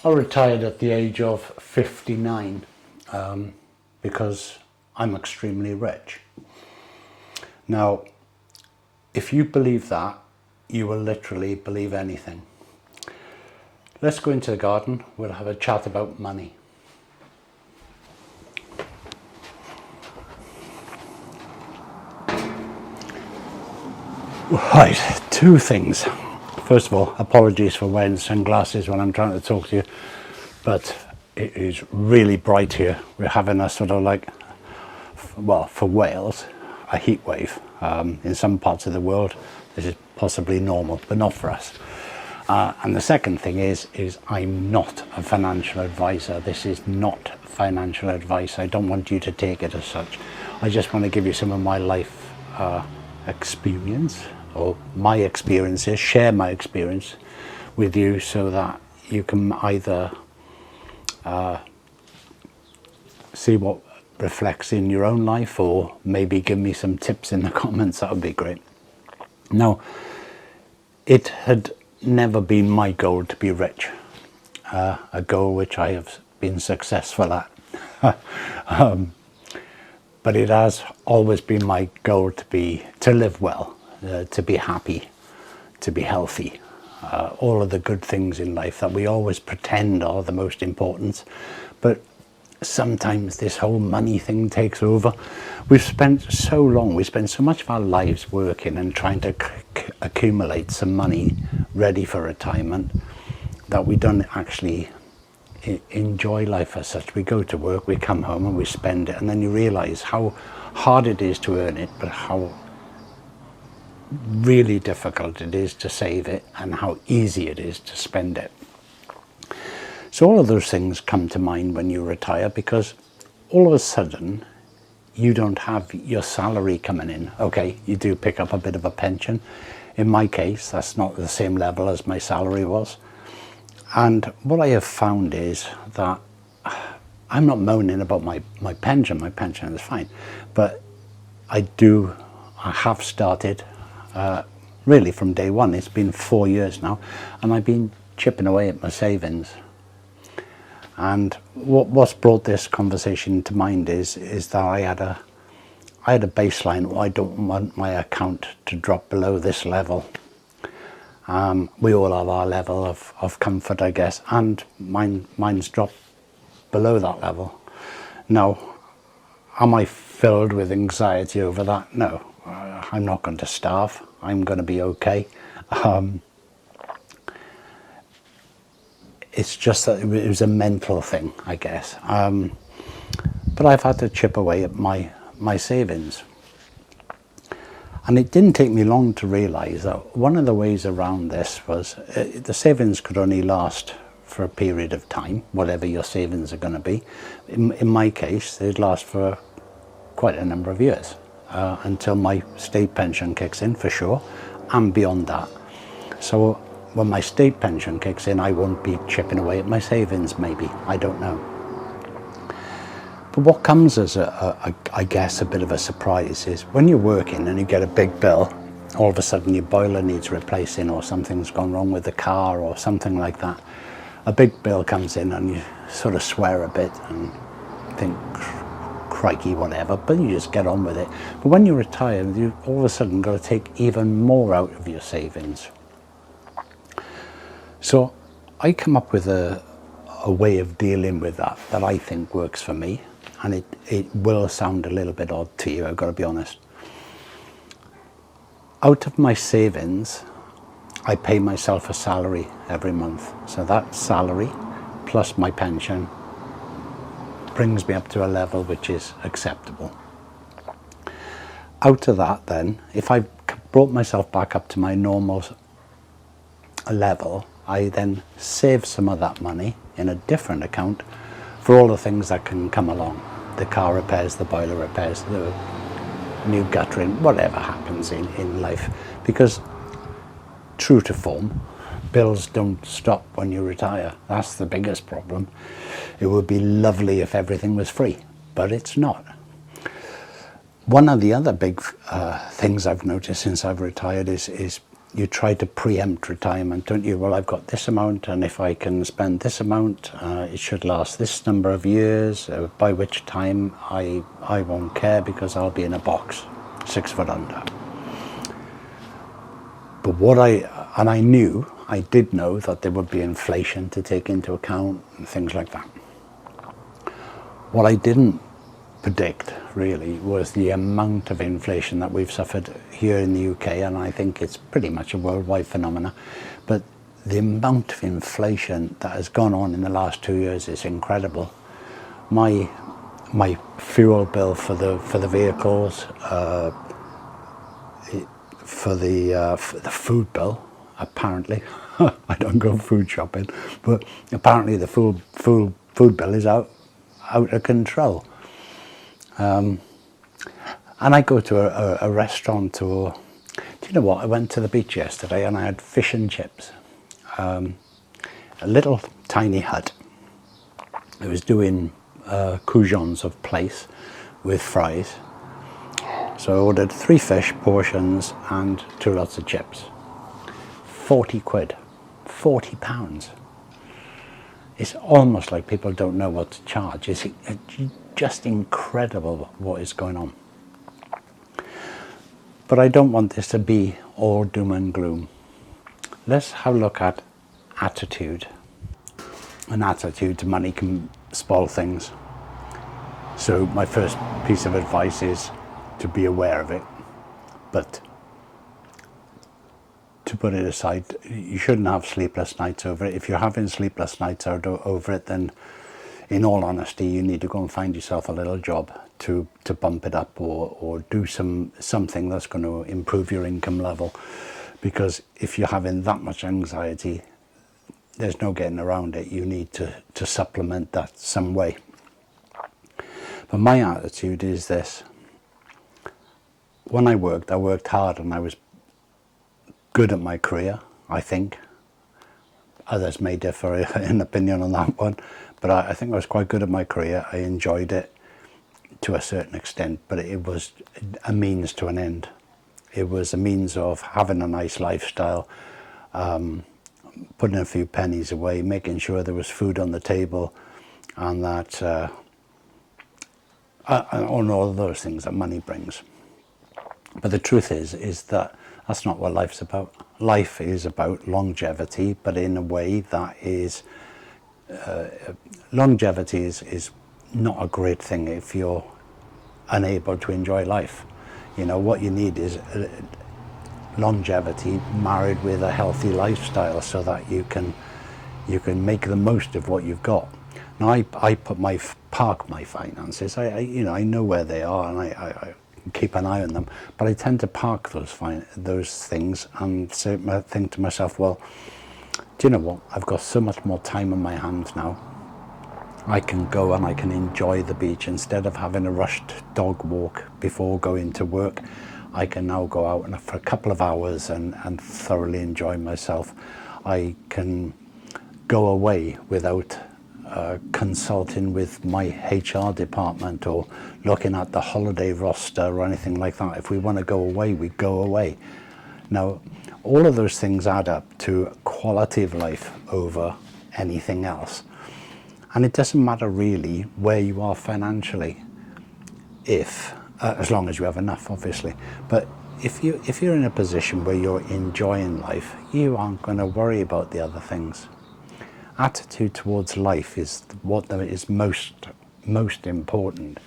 I retired at the age of 59 because I'm extremely rich. Now, if you believe that, you will literally believe anything. Let's go into the garden. We'll have a chat about money. Right, two things. First of all, apologies for wearing sunglasses when I'm trying to talk to you, but it is really bright here. We're having a sort of like, well, for Wales, a heat wave. In some parts of the world, this is possibly normal, but not for us. And the second thing is I'm not a financial advisor. This is not financial advice. I don't want you to take it as such. I just want to give you some of my life experience, or my experiences, share my experience with you so that you can either see what reflects in your own life, or maybe give me some tips in the comments. That would be great. Now, it had never been my goal to be rich, a goal which I have been successful at. But it has always been my goal to live well, to be happy, to be healthy. All of the good things in life that we always pretend are the most important. But sometimes this whole money thing takes over. We've spent so long, we spend so much of our lives working and trying to accumulate some money ready for retirement that we don't actually enjoy life as such. We go to work, we come home and we spend it, and then you realize how hard it is to earn it, but how really difficult it is to save it, and how easy it is to spend it. So all of those things come to mind when you retire, because all of a sudden you don't have your salary coming in. Okay, you do pick up a bit of a pension. In my case, that's not the same level as my salary was. And what I have found is that I'm not moaning about my pension. My pension is fine. But I have started, really from day one. It's been 4 years now, and I've been chipping away at my savings. And what's brought this conversation to mind is that I had a baseline. I don't want my account to drop below this level. We all have our level of comfort, I guess, and mine's dropped below that level. Now, am I filled with anxiety over that? No, I'm not going to starve. I'm going to be okay. It's just that it was a mental thing, I guess. But I've had to chip away at my savings. And it didn't take me long to realise that one of the ways around this was the savings could only last for a period of time, whatever your savings are going to be. In my case, they'd last for quite a number of years, until my state pension kicks in, for sure, and beyond that. So when my state pension kicks in, I won't be chipping away at my savings, maybe. I don't know. But what comes as I guess, a bit of a surprise is when you're working and you get a big bill, all of a sudden your boiler needs replacing, or something's gone wrong with the car or something like that. A big bill comes in and you sort of swear a bit and think, crikey, whatever, but you just get on with it. But when you retire, you all of a sudden got to take even more out of your savings. So I come up with a way of dealing with that I think works for me. And it will sound a little bit odd to you, I've got to be honest. Out of my savings, I pay myself a salary every month. So that salary plus my pension brings me up to a level which is acceptable. Out of that then, if I brought myself back up to my normal level, I then save some of that money in a different account for all the things that can come along. The car repairs, the boiler repairs, the new guttering, whatever happens in life. Because true to form, bills don't stop when you retire. That's the biggest problem. It would be lovely if everything was free, but it's not. One of the other big things I've noticed since I've retired is you try to preempt retirement, don't you? Well, I've got this amount, and if I can spend this amount, it should last this number of years, by which time I won't care because I'll be in a box 6 foot under. But I did know that there would be inflation to take into account and things like that. What I didn't predict really was the amount of inflation that we've suffered here in the UK, and I think it's pretty much a worldwide phenomenon. But the amount of inflation that has gone on in the last 2 years is incredible. My fuel bill for the vehicles, for the food bill, apparently, I don't go food shopping, but apparently the food bill is out of control. And I go to a restaurant, or do you know what? I went to the beach yesterday and I had fish and chips. A little tiny hut. It was doing coujons of plaice with fries. So I ordered 3 fish portions and 2 lots of chips. 40 quid, 40 pounds. It's almost like people don't know what to charge. It's just incredible what is going on. But I don't want this to be all doom and gloom. Let's have a look at attitude. An attitude to money can spoil things. So my first piece of advice is to be aware of it, but to put it aside, you shouldn't have sleepless nights over it. If you're having sleepless nights over it, then in all honesty, you need to go and find yourself a little job to bump it up, or do something that's going to improve your income level. Because if you're having that much anxiety, there's no getting around it. You need to supplement that some way. But my attitude is this. When I worked hard and I was good at my career, I think. Others may differ in opinion on that one, but I think I was quite good at my career. I enjoyed it to a certain extent, but it was a means to an end. It was a means of having a nice lifestyle, putting a few pennies away, making sure there was food on the table, and that on all of those things that money brings. But the truth is that that's not what life's about. Life is about longevity, but in a way that is, longevity is not a great thing if you're unable to enjoy life. You know, what you need is longevity married with a healthy lifestyle, so that you can make the most of what you've got. Now, I park my finances. I know where they are, and I keep an eye on them, but I tend to park those things and think to myself, well, do you know what? I've got so much more time on my hands now. I can go and I can enjoy the beach instead of having a rushed dog walk before going to work. I can now go out and for a couple of hours and thoroughly enjoy myself. I can go away without consulting with my HR department or looking at the holiday roster or anything like that. If we want to go away, we go away. Now, all of those things add up to quality of life over anything else. And it doesn't matter really where you are financially, if as long as you have enough, obviously. But if you're in a position where you're enjoying life, you aren't going to worry about the other things. Attitude towards life is what is most important.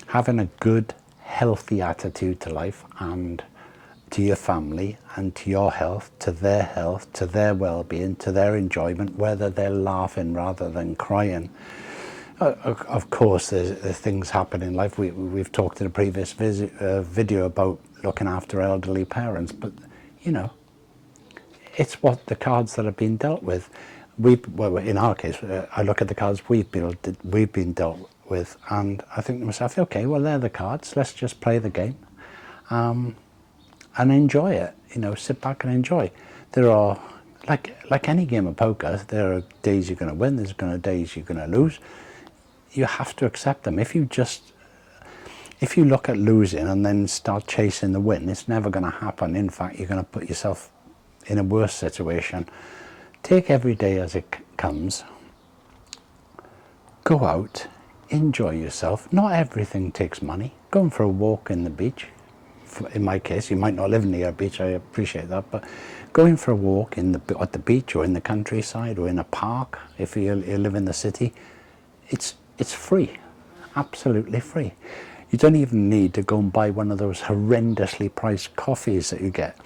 Having a good, healthy attitude to life and to your family and to your health, to their well-being, to their enjoyment, whether they're laughing rather than crying. Of course, there's things happen in life. We've talked in a previous video about looking after elderly parents, but you know, it's what the cards that have been dealt with. Well, in our case, I look at the cards we've been dealt with, and I think to myself, okay, well, they're the cards. Let's just play the game, and enjoy it. You know, sit back and enjoy. There are, like any game of poker, there are days you're going to win. There's going to days you're going to lose. You have to accept them. If you look at losing and then start chasing the win, it's never going to happen. In fact, you're going to put yourself in a worse situation, take every day as it comes. Go out, enjoy yourself. Not everything takes money. Going for a walk in the beach. In my case, you might not live near a beach, I appreciate that, but going for a walk at the beach or in the countryside or in a park, if you live in the city, it's free, absolutely free. You don't even need to go and buy one of those horrendously priced coffees that you get.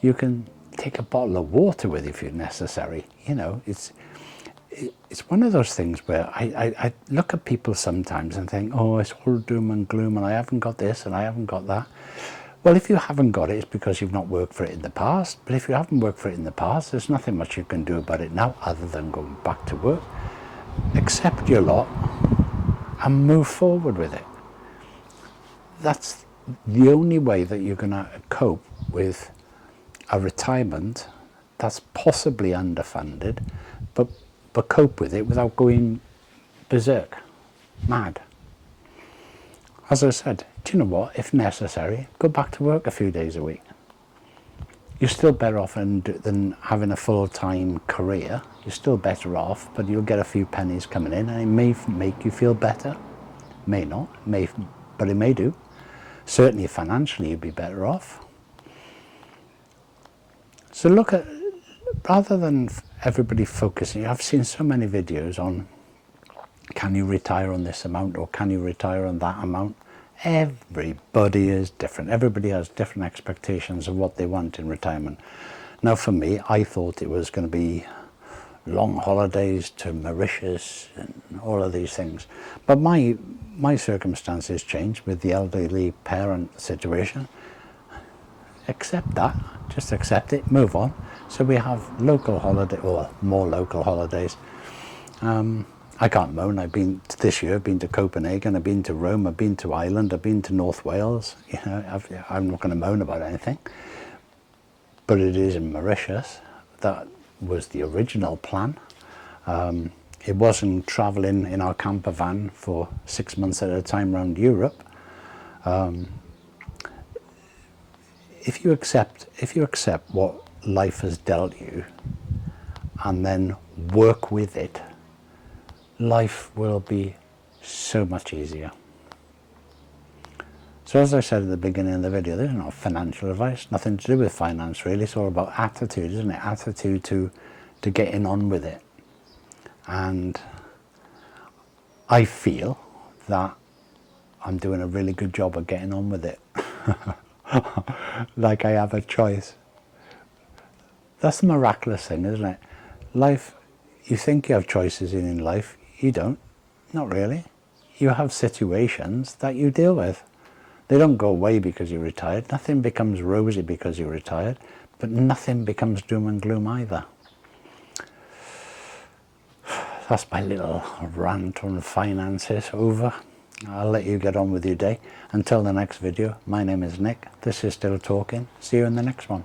You can take a bottle of water with you if you're necessary. You know, it's one of those things where I look at people sometimes and think, oh, it's all doom and gloom and I haven't got this and I haven't got that. Well, if you haven't got it, it's because you've not worked for it in the past. But if you haven't worked for it in the past, there's nothing much you can do about it now other than going back to work. Accept your lot and move forward with it. That's the only way that you're going to cope with a retirement that's possibly underfunded, but cope with it without going berserk, mad. As I said, do you know what? If necessary, go back to work a few days a week. You're still better off than having a full-time career. You're still better off, but you'll get a few pennies coming in, and it may make you feel better. May not, but it may do. Certainly financially, you'd be better off. So look at, rather than everybody focusing, I've seen so many videos on, can you retire on this amount or can you retire on that amount? Everybody is different. Everybody has different expectations of what they want in retirement. Now for me, I thought it was going to be long holidays to Mauritius and all of these things. But my circumstances changed with the elderly parent situation. Accept that. Just accept it, move on. So we have local holiday, or more local holidays. I can't moan. This year I've been to Copenhagen, I've been to Rome, I've been to Ireland, I've been to North Wales. You know, I'm not going to moan about anything. But it is in Mauritius. That was the original plan. It wasn't travelling in our camper van for 6 months at a time around Europe. If you accept what life has dealt you and then work with it, life will be so much easier. So as I said at the beginning of the video, there's no financial advice, nothing to do with finance really. It's all about attitude, isn't it? Attitude to getting on with it. And I feel that I'm doing a really good job of getting on with it. Like I have a choice. That's the miraculous thing, isn't it? Life, you think you have choices in life, you don't. Not really. You have situations that you deal with. They don't go away because you're retired. Nothing becomes rosy because you're retired, but nothing becomes doom and gloom either. That's my little rant on finances over. I'll let you get on with your day. Until the next video, my name is Nick. This is Still Talking. See you in the next one.